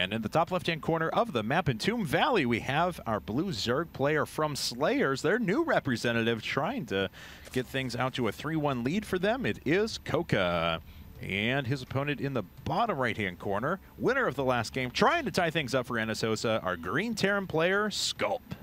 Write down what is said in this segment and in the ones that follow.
And in the top left-hand corner of the map, Entombed Valley, we have our blue Zerg player from SlayerS, their new representative, trying to get things out to a 3-1 lead for them. It is CoCa. And his opponent in the bottom right-hand corner, winner of the last game, trying to tie things up for NSHoSeo, our green Terran player, SCULP.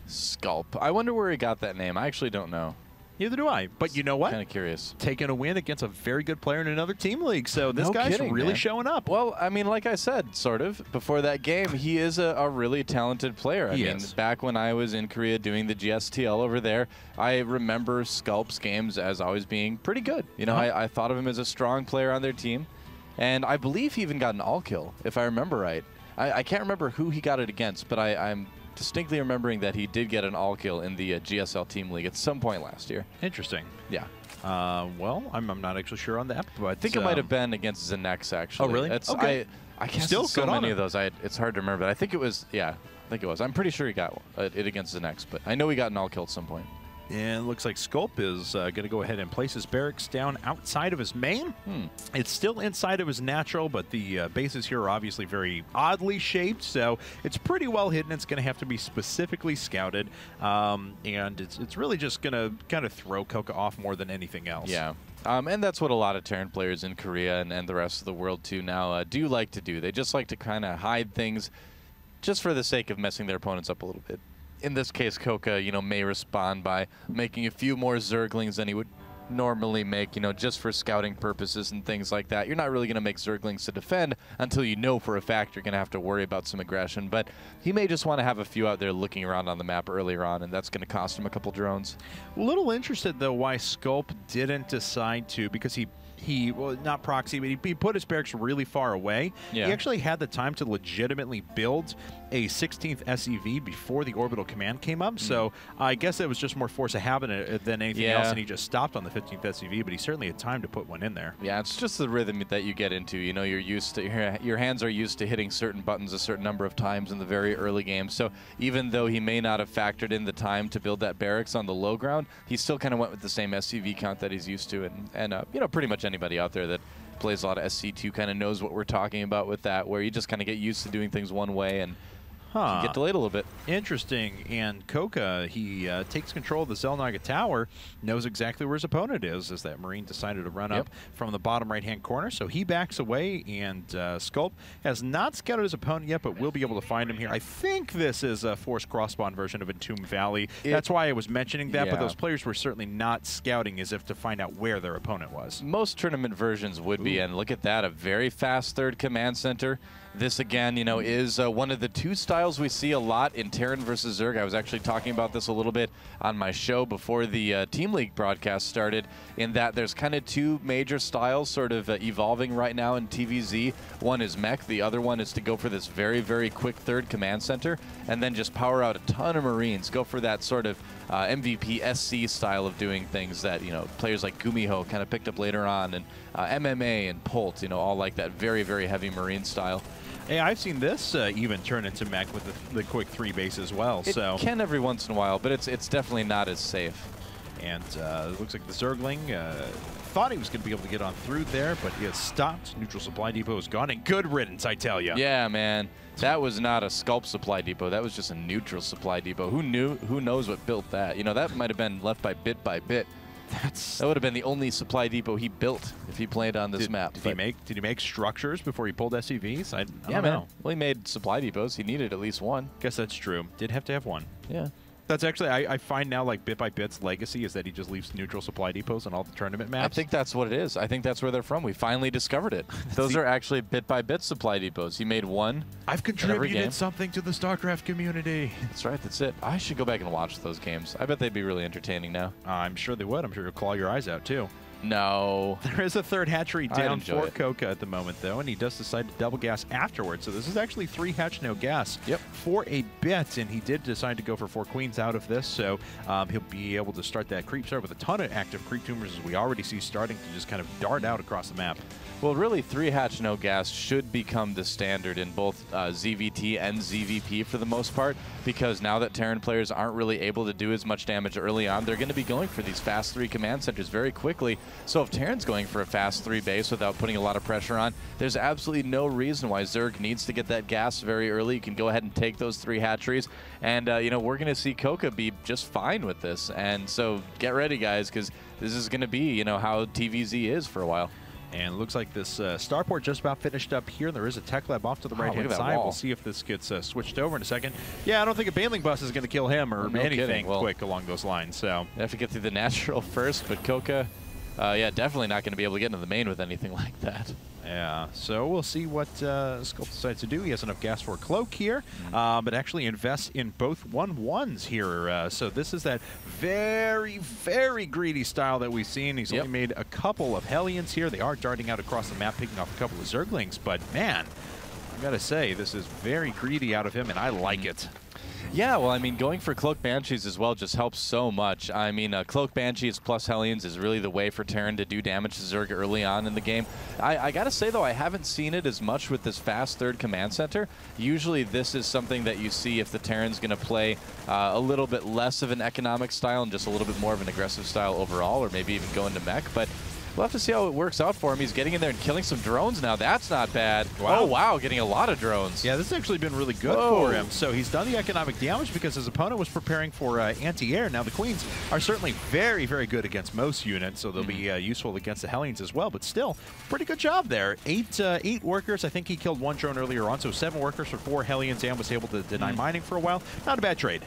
SCULP. I wonder where he got that name. I actually don't know. Neither do I. But you know what? Kind of curious. Taking a win against a very good player in another team league. So this guy's really showing up. Well, I mean, like I said, sort of, before that game, he is a really talented player. I mean, back when I was in Korea doing the GSTL over there, I remember SCULP's games as always being pretty good. You know, I thought of him as a strong player on their team. And I believe he even got an all-kill, if I remember right. I can't remember who he got it against, but I'm distinctly remembering that he did get an all-kill in the GSL Team League at some point last year. Interesting. Yeah. Well, I'm not actually sure on that, but I think it might have been against Zenex, actually. Oh, really? It's, okay. I guess still so many of those. It's hard to remember. But I think it was, yeah, I think it was. I'm pretty sure he got it against Zenex, but I know he got an all-kill at some point. And it looks like SCULP is going to go ahead and place his barracks down outside of his main. It's still inside of his natural, but the bases here are obviously very oddly shaped, so it's pretty well hidden. It's going to have to be specifically scouted, and it's really just going to kind of throw CoCa off more than anything else. Yeah. And that's what a lot of Terran players in Korea and the rest of the world, too, now do like to do. They just like to kind of hide things just for the sake of messing their opponents up a little bit. In this case, CoCa, you know, may respond by making a few more Zerglings than he would normally make, you know, just for scouting purposes and things like that. You're not really going to make Zerglings to defend until you know for a fact you're going to have to worry about some aggression. But he may just want to have a few out there looking around on the map earlier on, and that's going to cost him a couple drones. A little interested, though, why SCULP didn't decide to, because he well, not proxy, but he put his barracks really far away. Yeah. He actually had the time to legitimately build a 16th SEV before the orbital command came up. So I guess it was just more force of habit than anything else, and he just stopped on the 15th SEV, but he certainly had time to put one in there. Yeah, it's just the rhythm that you get into. You know, you're used to, your hands are used to hitting certain buttons a certain number of times in the very early game. So even though he may not have factored in the time to build that barracks on the low ground, he still kind of went with the same SCV count that he's used to. And you know, pretty much anybody out there that plays a lot of SC2 kind of knows what we're talking about with that, where you just kind of get used to doing things one way and you get delayed a little bit. Interesting. And CoCa, he takes control of the Zelnaga Tower, knows exactly where his opponent is, as that Marine decided to run up from the bottom right-hand corner. So he backs away, and SCULP has not scouted his opponent yet, but will be able to find him here. I think this is a forced cross-spawn version of Entombed Valley. That's why I was mentioning that, but those players were certainly not scouting as if to find out where their opponent was. Most tournament versions would be, and look at that, a very fast third command center. This, again, you know, is one of the two styles we see a lot in Terran versus Zerg. I was actually talking about this a little bit on my show before the Team League broadcast started, in that there's kind of two major styles sort of evolving right now in TVZ. One is mech, the other one is to go for this very, very quick third command center and then just power out a ton of Marines. Go for that sort of MVP SC style of doing things that, you know, players like Gumiho kind of picked up later on, and MMA and Polt, you know, all like that very, very heavy Marine style. Hey, I've seen this even turn into mech with the quick 3 base as well. It can every once in a while, but it's definitely not as safe. And it looks like the Zergling thought he was going to be able to get on through there, but he has stopped. Neutral supply depot is gone, and good riddance, I tell you. Yeah, man. That was not a SCULP supply depot. That was just a neutral supply depot. Who knew? Who knows what built that? You know, that might have been left by bit by bit. That would have been the only supply depot he built if he played on this map. Did he make structures before he pulled SCVs? I don't know. Well, he made supply depots. He needed at least one. Guess that's true. Did have to have one. Yeah. That's actually, I find now, like, bit by bit's legacy is that he just leaves neutral supply depots on all the tournament maps. I think that's what it is. I think that's where they're from. We finally discovered it. Those are actually bit by bit supply depots. He made one. I've contributed something to the StarCraft community. That's right. That's it. I should go back and watch those games. I bet they'd be really entertaining now. I'm sure they would. I'm sure you'll claw your eyes out, too. No. There is a third hatchery down for CoCa at the moment, though, and he does decide to double gas afterwards. So this is actually 3 hatch, no gas for a bit, and he did decide to go for 4 queens out of this, so he'll be able to start that creep start with a ton of active creep tumors, as we already see starting to just kind of dart out across the map. Well, really, 3 hatch, no gas should become the standard in both ZVT and ZVP for the most part, because now that Terran players aren't really able to do as much damage early on, they're going to be going for these fast 3 command centers very quickly, So if Terran's going for a fast 3 base without putting a lot of pressure on, there's absolutely no reason why Zerg needs to get that gas very early. You can go ahead and take those 3 hatcheries, and you know, we're going to see CoCa be just fine with this. And so get ready, guys, because this is going to be, you know, how TVZ is for a while. And it looks like this starport just about finished up here. There is a tech lab off to the right-hand side. Wall. We'll see if this gets switched over in a second. Yeah, I don't think a Baneling bus is going to kill him or anything quick along those lines. So they have to get through the natural first, but CoCa, yeah, definitely not going to be able to get into the main with anything like that. Yeah, so we'll see what Sculp decides to do. He has enough gas for a cloak here, but actually invests in both 1/1s here. So this is that very, very greedy style that we've seen. He's only made a couple of Hellions here. They are darting out across the map, picking off a couple of Zerglings, but man, I gotta say, this is very greedy out of him, and I like it. Yeah, well, I mean, going for Cloak Banshees as well just helps so much. I mean, Cloak Banshees plus Hellions is really the way for Terran to do damage to Zerg early on in the game. I gotta say, though, I haven't seen it as much with this fast third command center. Usually this is something that you see if the Terran's going to play a little bit less of an economic style and just a little bit more of an aggressive style overall, or maybe even go into mech. But we'll have to see how it works out for him. He's getting in there and killing some drones now. That's not bad. Wow. Oh, wow, getting a lot of drones. Yeah, this has actually been really good for him. So he's done the economic damage because his opponent was preparing for anti-air. Now, the Queens are certainly very, very good against most units, so they'll be useful against the Hellions as well. But still, pretty good job there. Eight workers. I think he killed 1 drone earlier on, so 7 workers for 4 Hellions and was able to deny mining for a while. Not a bad trade.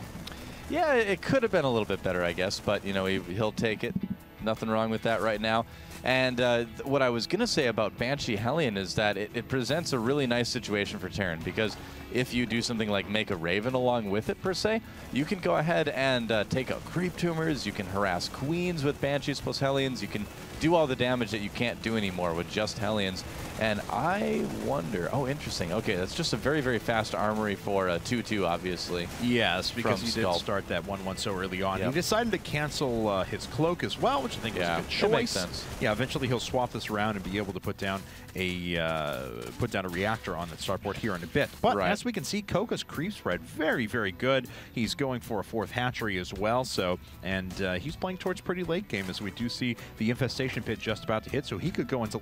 Yeah, it could have been a little bit better, I guess, but, you know, he'll take it. Nothing wrong with that right now. And what I was going to say about Banshee Hellion is that it presents a really nice situation for Terran, because if you do something like make a Raven along with it, per se, you can go ahead and take out creep tumors, you can harass Queens with Banshees plus Hellions, you can do all the damage that you can't do anymore with just Hellions. And I wonder, oh, interesting. Okay, that's just a very, very fast armory for 2/2, obviously. Yes, because he did start that 1/1 so early on. He decided to cancel his cloak as well, which I think was a good choice. That makes sense. Yeah, eventually he'll swap this around and be able to put down a reactor on the starport here in a bit. But as we can see, CoCa's creep spread very, very good. He's going for a 4th hatchery as well. So, and he's playing towards pretty late game, as we do see the infestation pit just about to hit. So he could go into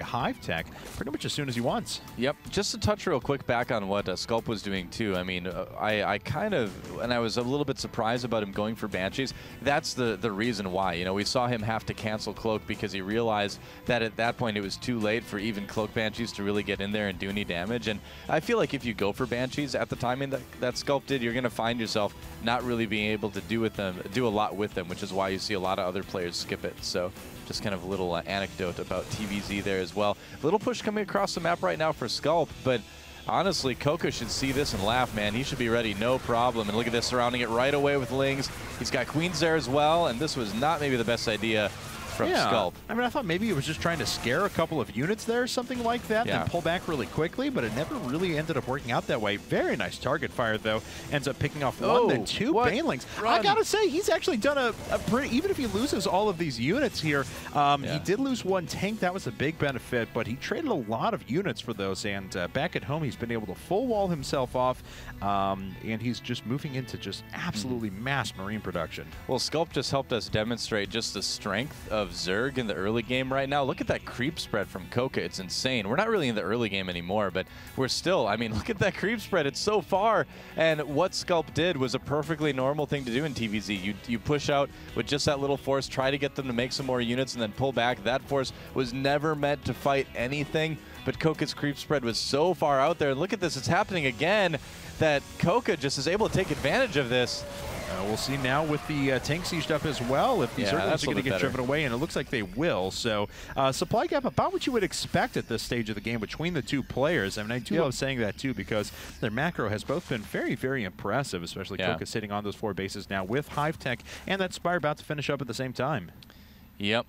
hive tech pretty much as soon as he wants. Yep. Just to touch real quick back on what Sculp was doing too. I mean, I kind of, and I was a little bit surprised about him going for Banshees. That's the reason why. You know, we saw him have to cancel Cloak because he realized that at that point it was too late for even Cloak Banshees to really get in there and do any damage. And I feel like if you go for Banshees at the timing that Sculp did, you're going to find yourself not really being able to do a lot with them, which is why you see a lot of other players skip it. So just kind of a little anecdote about TVZ there as well. A little push coming across the map right now for Sculp, but honestly, CoCa should see this and laugh, man. He should be ready, no problem. And look at this, surrounding it right away with Lings. He's got Queens there as well, and this was not maybe the best idea from Sculp. I mean, I thought maybe it was just trying to scare a couple of units there, something like that, then pull back really quickly, but it never really ended up working out that way. Very nice target fire, though. Ends up picking off 1, then 2 Banelings. I gotta say, he's actually done a pretty, even if he loses all of these units here, he did lose 1 tank. That was a big benefit, but he traded a lot of units for those, and back at home, he's been able to full wall himself off, and he's just moving into just absolutely mass Marine production. Well, Sculp just helped us demonstrate just the strength of Zerg in the early game right now. Look at that creep spread from CoCa. It's insane. We're not really in the early game anymore, but we're still, I mean, look at that creep spread. It's so far. And what Sculp did was a perfectly normal thing to do in TVZ. You push out with just that little force, try to get them to make some more units, and then pull back. That force was never meant to fight anything, but CoCa's creep spread was so far out there. And look at this. It's happening again, that CoCa just is able to take advantage of this. We'll see now with the tank sieged up as well if these Zerglings are going to get driven away, and it looks like they will. So supply gap about what you would expect at this stage of the game between the two players. I mean, I do love saying that too, because their macro has both been very, very impressive, especially CoCa sitting on those 4 bases now with hive tech and that Spire about to finish up at the same time. Yep.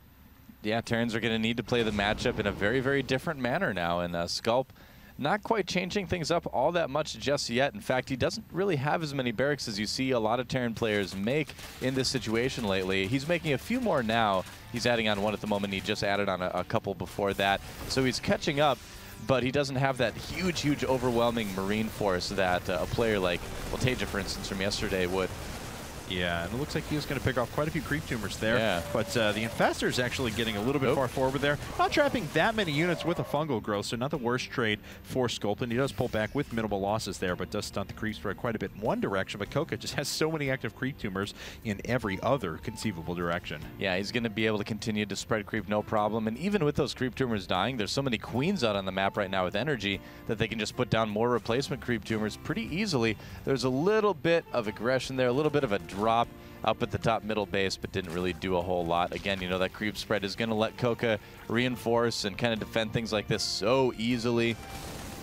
Yeah, Terrans are going to need to play the matchup in a very, very different manner now, and Sculp not quite changing things up all that much just yet. In fact, he doesn't really have as many barracks as you see a lot of Terran players make in this situation lately. He's making a few more now. He's adding on 1 at the moment. He just added on a couple before that. So he's catching up, but he doesn't have that huge, huge, overwhelming Marine force that a player like, well, Taja, for instance, from yesterday would. Yeah, and it looks like he was going to pick off quite a few creep tumors there. Yeah. But the Infestor is actually getting a little bit far forward there. Not trapping that many units with a fungal growth, so not the worst trade for Sculp. And he does pull back with minimal losses there, but does stunt the creep spread quite a bit in one direction. But CoCa just has so many active creep tumors in every other conceivable direction. Yeah, he's going to be able to continue to spread creep no problem. And even with those creep tumors dying, there's so many queens out on the map right now with energy that they can just put down more replacement creep tumors pretty easily. There's a little bit of aggression there, a little bit of a drop up at the top middle base, but didn't really do a whole lot. Again, you know, that creep spread is going to let CoCa reinforce and kind of defend things like this so easily.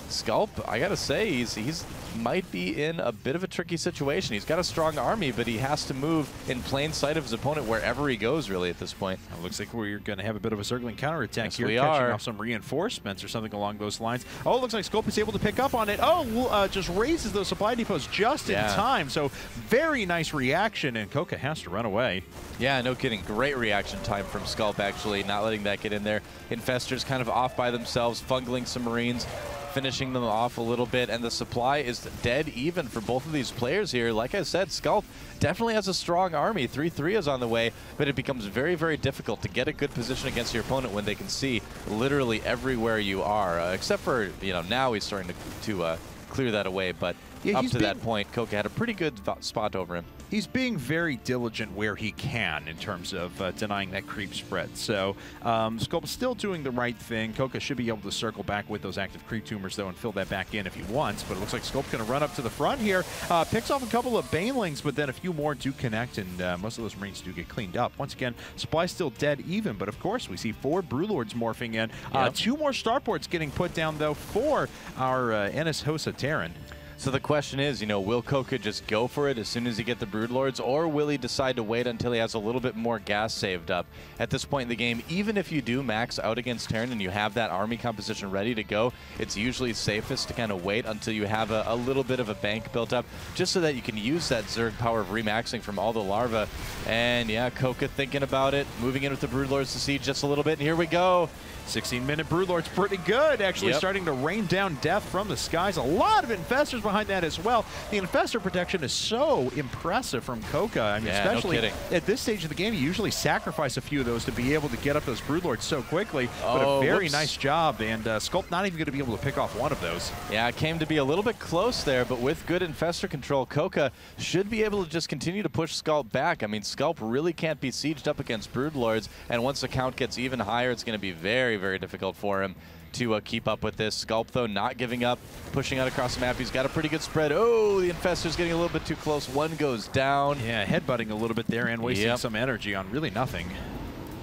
Sculp, I gotta say, he's might be in a bit of a tricky situation. He's got a strong army, but he has to move in plain sight of his opponent wherever he goes, really, at this point. It looks like we're going to have a bit of a circling counterattack here, we catching are off some reinforcements or something along those lines. Oh, it looks like Sculp is able to pick up on it. Oh, just raises those supply depots just in time. So very nice reaction, and CoCa has to run away. Yeah, no kidding. Great reaction time from Sculp, actually, not letting that get in there. Infestors kind of off by themselves, fungling some Marines, finishing them off a little bit, and the supply is dead even for both of these players here. Like I said, Sculp definitely has a strong army. 3-3 is on the way, but it becomes very, very difficult to get a good position against your opponent when they can see literally everywhere you are, except for, you know, now he's starting to clear that away, but up to that point, CoCa had a pretty good spot over him. He's being very diligent where he can in terms of denying that creep spread. So Sculp is still doing the right thing. CoCa should be able to circle back with those active creep tumors, though, and fill that back in if he wants. But it looks like Sculp's going to run up to the front here. Picks off a couple of Banelings, but then a few more do connect, and most of those Marines do get cleaned up. Once again, supply still dead even, but of course we see 4 Broodlords morphing in. 2 more starports getting put down, though, for our NSHoSeo Terran. So the question is, you know, will CoCa just go for it as soon as he get the Broodlords, or will he decide to wait until he has a little bit more gas saved up? At this point in the game, even if you do max out against Terran and you have that army composition ready to go, it's usually safest to kind of wait until you have a little bit of a bank built up, just so that you can use that Zerg power of remaxing from all the larvae. And yeah, CoCa thinking about it, moving in with the Broodlords to siege just a little bit, and here we go. 16-minute Broodlord's pretty good, actually starting to rain down death from the skies. A lot of Infestors behind that as well. The Infestor protection is so impressive from CoCa. I mean, especially at this stage of the game, you usually sacrifice a few of those to be able to get up those Broodlords so quickly. But a very nice job, and Sculp not even going to be able to pick off one of those. Yeah, it came to be a little bit close there, but with good Infestor control, CoCa should be able to just continue to push Sculp back. I mean, Sculp really can't be sieged up against Broodlords, and once the count gets even higher, it's going to be very, very difficult for him to keep up with this. Sculp, though, not giving up, pushing out across the map. He's got a pretty good spread. Oh, the Infestor's getting a little bit too close. One goes down. Yeah, headbutting a little bit there and wasting some energy on really nothing.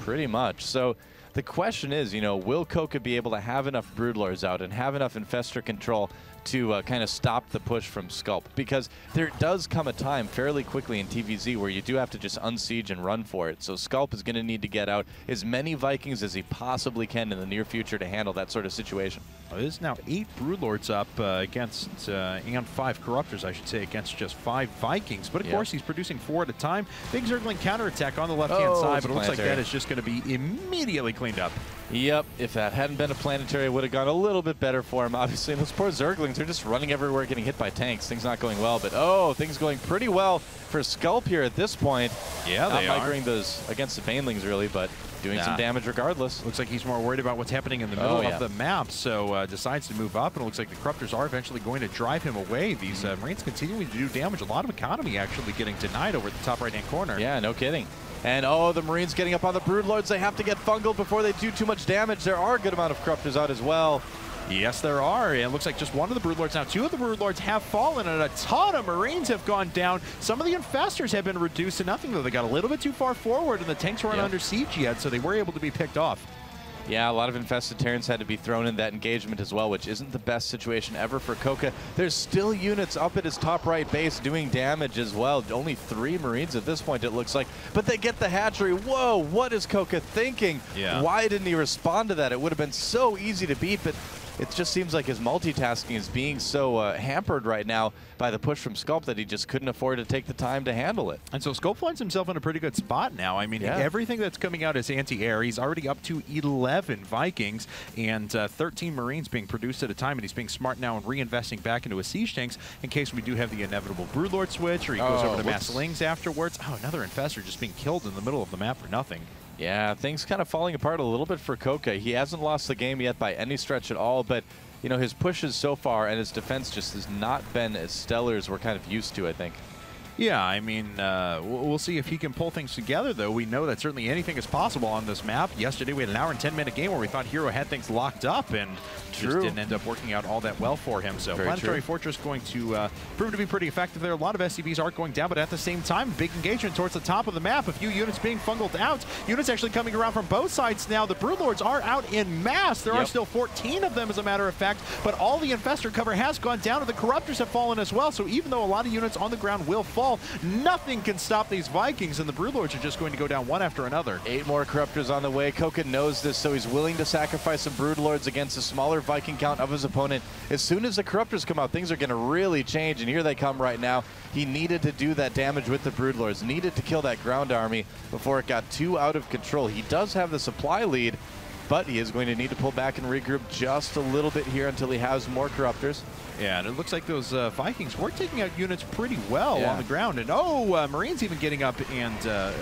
Pretty much. So the question is, you know, will CoCa be able to have enough Broodlords out and have enough Infestor control to kind of stop the push from Sculp? Because there does come a time fairly quickly in TVZ where you do have to just unsiege and run for it. So Sculp is going to need to get out as many Vikings as he possibly can in the near future to handle that sort of situation. Well, there's now 8 Broodlords up against, and 5 Corruptors, I should say, against just 5 Vikings. But of course, he's producing 4 at a time. Big Zergling counterattack on the left-hand side, but it looks like that is just going to be immediately cleaned up. Yep, if that hadn't been a planetary, it would have gone a little bit better for him. Obviously, those poor Zerglings, they're just running everywhere, getting hit by tanks. Things not going well, but things going pretty well for Sculp here at this point. Yeah, they are. Not migrating those against the Banelings, really, but doing some damage regardless. Looks like he's more worried about what's happening in the middle of the map, so decides to move up, and it looks like the Corruptors are eventually going to drive him away. These Marines continuing to do damage. A lot of economy actually getting denied over at the top right-hand corner. Yeah, no kidding. And the Marines getting up on the Broodlords. They have to get fungled before they do too much damage. There are a good amount of Corruptors out as well. Yes, there are. And it looks like just one of the Broodlords. Now, 2 of the Broodlords have fallen, and a ton of Marines have gone down. Some of the Infestors have been reduced to nothing, though. They got a little bit too far forward, and the tanks weren't under siege yet, so they were able to be picked off. Yeah, a lot of infested Terrans had to be thrown in that engagement as well, which isn't the best situation ever for CoCa. There's still units up at his top right base doing damage as well. Only 3 Marines at this point, it looks like. But they get the hatchery. Whoa, what is CoCa thinking? Yeah. Why didn't he respond to that? It would have been so easy to beat, but it just seems like his multitasking is being so hampered right now by the push from Sculp that he just couldn't afford to take the time to handle it. And so Sculp finds himself in a pretty good spot now. I mean, everything that's coming out is anti-air. He's already up to 11 Vikings and 13 Marines being produced at a time, and he's being smart now and reinvesting back into his siege tanks in case we do have the inevitable Broodlord switch, or he goes over to Mass Lings afterwards. Oh, another Infestor just being killed in the middle of the map for nothing. Yeah, things kind of falling apart a little bit for CoCa. He hasn't lost the game yet by any stretch at all, but you know, his pushes so far and his defense just has not been as stellar as we're kind of used to, I think. Yeah, I mean, we'll see if he can pull things together, though. We know that certainly anything is possible on this map. Yesterday, we had an hour and 10-minute game where we thought Hero had things locked up, and just didn't end up working out all that well for him. So Planetary Fortress going to prove to be pretty effective there. A lot of SCVs are going down, but at the same time, big engagement towards the top of the map. A few units being fungled out. Units actually coming around from both sides now. The Broodlords are out in mass. There are still 14 of them, as a matter of fact, but all the Infestor cover has gone down, and the Corruptors have fallen as well. So even though a lot of units on the ground will fall, nothing can stop these Vikings, and the Broodlords are just going to go down one after another. 8 more Corruptors on the way. CoCa knows this, so he's willing to sacrifice some Broodlords against a smaller Viking count of his opponent. As soon as the Corruptors come out, things are going to really change, and here they come right now. He needed to do that damage with the Broodlords, needed to kill that ground army before it got too out of control. He does have the supply lead, but he is going to need to pull back and regroup just a little bit here until he has more Corruptors. Yeah, and it looks like those Vikings were taking out units pretty well on the ground. And Marines even getting up and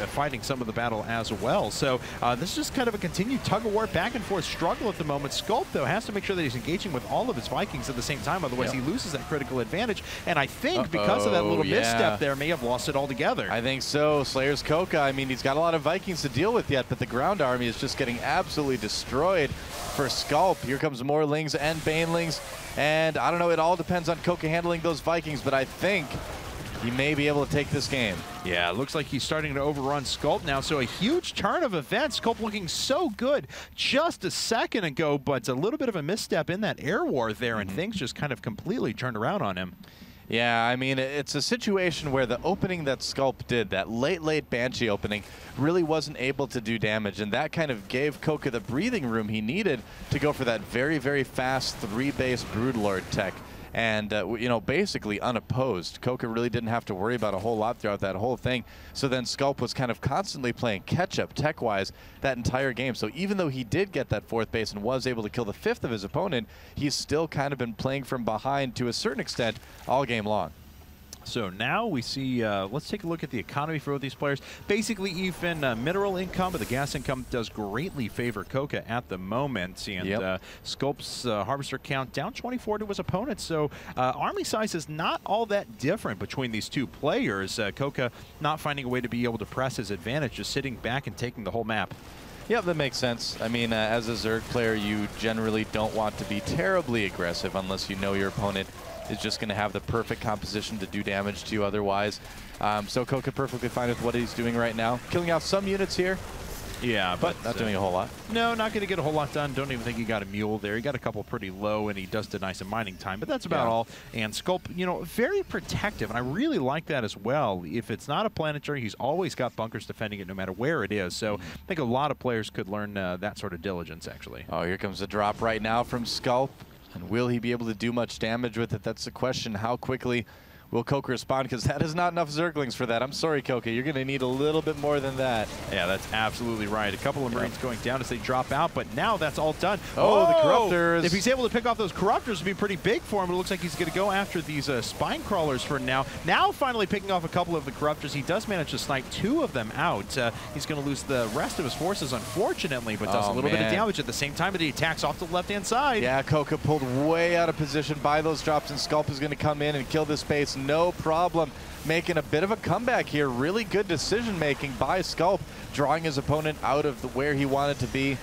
fighting some of the battle as well. So this is just kind of a continued tug-of-war back-and-forth struggle at the moment. Sculp, though, has to make sure that he's engaging with all of his Vikings at the same time. Otherwise, he loses that critical advantage. And I think because of that little misstep there, may have lost it altogether. I think so. SlayerS CoCa, I mean, he's got a lot of Vikings to deal with yet, but the ground army is just getting absolutely destroyed for Sculp. Here comes more Lings and Banelings. And I don't know, it all depends on CoCa handling those Vikings, but I think he may be able to take this game. Yeah, it looks like he's starting to overrun Sculp now, so a huge turn of events. Sculp looking so good just a second ago, but a little bit of a misstep in that air war there, and things just kind of completely turned around on him. Yeah, I mean, it's a situation where the opening that Sculp did, that late Banshee opening, really wasn't able to do damage, and that kind of gave CoCa the breathing room he needed to go for that very, very fast 3-base Broodlord tech. And, you know, basically unopposed. CoCa really didn't have to worry about a whole lot throughout that whole thing. So then Sculp was kind of constantly playing catch-up tech-wise that entire game. So even though he did get that 4th base and was able to kill the 5th of his opponent, he's still kind of been playing from behind to a certain extent all game long. So now we see, let's take a look at the economy for both these players. Basically even mineral income, but the gas income does greatly favor CoCa at the moment. And Sculp's harvester count down 24 to his opponent. So army size is not all that different between these two players. CoCa not finding a way to be able to press his advantage, just sitting back and taking the whole map. Yeah, that makes sense. I mean, as a Zerg player, you generally don't want to be terribly aggressive unless you know your opponent is just going to have the perfect composition to do damage to you otherwise. So CoCa perfectly fine with what he's doing right now. Killing out some units here. Yeah, but not doing a whole lot. No, not going to get a whole lot done. Don't even think he got a mule there. He got a couple pretty low, and he does deny some mining time, but that's about all. And Sculp, you know, very protective, and I really like that as well. If it's not a planetary, he's always got bunkers defending it no matter where it is. So I think a lot of players could learn that sort of diligence, actually. Oh, here comes the drop right now from Sculp. And will he be able to do much damage with it? That's the question. How quickly will CoCa respond? Because that is not enough Zerglings for that. I'm sorry, CoCa. You're going to need a little bit more than that. Yeah, that's absolutely right. A couple of Marines going down as they drop out, but now that's all done. Oh, the Corruptors. If he's able to pick off those Corruptors, it'd be pretty big for him. It looks like he's going to go after these Spine Crawlers for now. Now finally picking off a couple of the Corruptors. He does manage to snipe 2 of them out. He's going to lose the rest of his forces, unfortunately, but does a little bit of damage at the same time, but he attacks off to the left-hand side. Yeah, CoCa pulled way out of position by those drops, and Sculp is going to come in and kill this base. No problem. Making a bit of a comeback here. Really good decision making by Sculp, drawing his opponent out of where he wanted to be.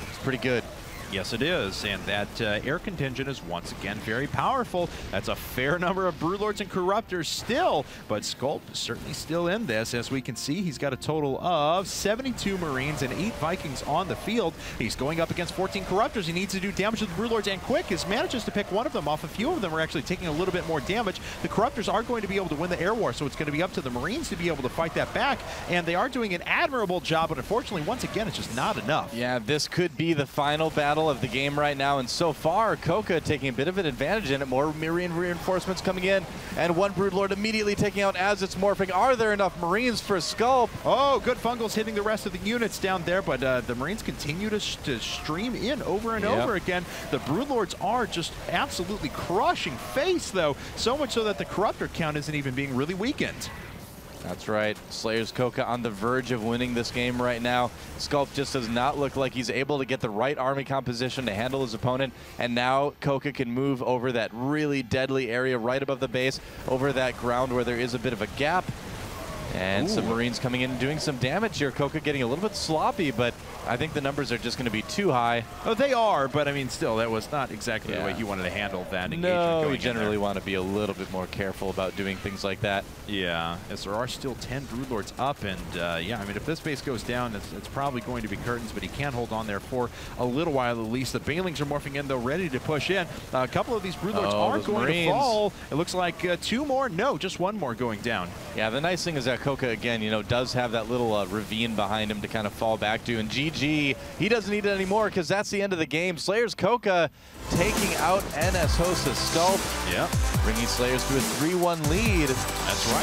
It's pretty good. Yes, it is, and that air contingent is once again very powerful. That's a fair number of Broodlords and Corruptors still, but Sculp is certainly still in this. As we can see, he's got a total of 72 Marines and 8 Vikings on the field. He's going up against 14 Corruptors. He needs to do damage to the Broodlords, and quick, his manages to pick one of them off. A few of them are actually taking a little bit more damage. The Corruptors are going to be able to win the air war, so it's going to be up to the Marines to be able to fight that back, and they are doing an admirable job, but unfortunately, once again, it's just not enough. Yeah, this could be the final battle battle of the game right now, and so far, CoCa taking a bit of an advantage in it. More Marine reinforcements coming in, and one Broodlord immediately taking out as it's morphing. Are there enough Marines for Sculp? Oh, good fungals hitting the rest of the units down there, but the Marines continue to stream in over and over again. The Broodlords are just absolutely crushing face, though, so much so that the Corruptor count isn't even being really weakened. That's right. SlayerS CoCa on the verge of winning this game right now. Sculp just does not look like he's able to get the right army composition to handle his opponent, and now CoCa can move over that really deadly area right above the base, over that ground where there is a bit of a gap. And some Marines coming in and doing some damage here. CoCa getting a little bit sloppy, but I think the numbers are just going to be too high. Oh, they are, but I mean, still, that was not exactly the way he wanted to handle that engagement. No, we generally want to be a little bit more careful about doing things like that. Yeah, as there are still 10 Broodlords up, and yeah, I mean, if this base goes down, it's probably going to be curtains, but he can hold on there for a little while at least. The Banelings are morphing in, though, ready to push in. A couple of these Broodlords are going to fall. It looks like 2 more. No, just 1 more going down. Yeah, the nice thing is that CoCa, again, you know, does have that little ravine behind him to kind of fall back to, and GG, he doesn't need it anymore because that's the end of the game. SlayerS CoCa taking out NSHoSeo Sculp. Yeah. Bringing SlayerS to a 3-1 lead. That's right.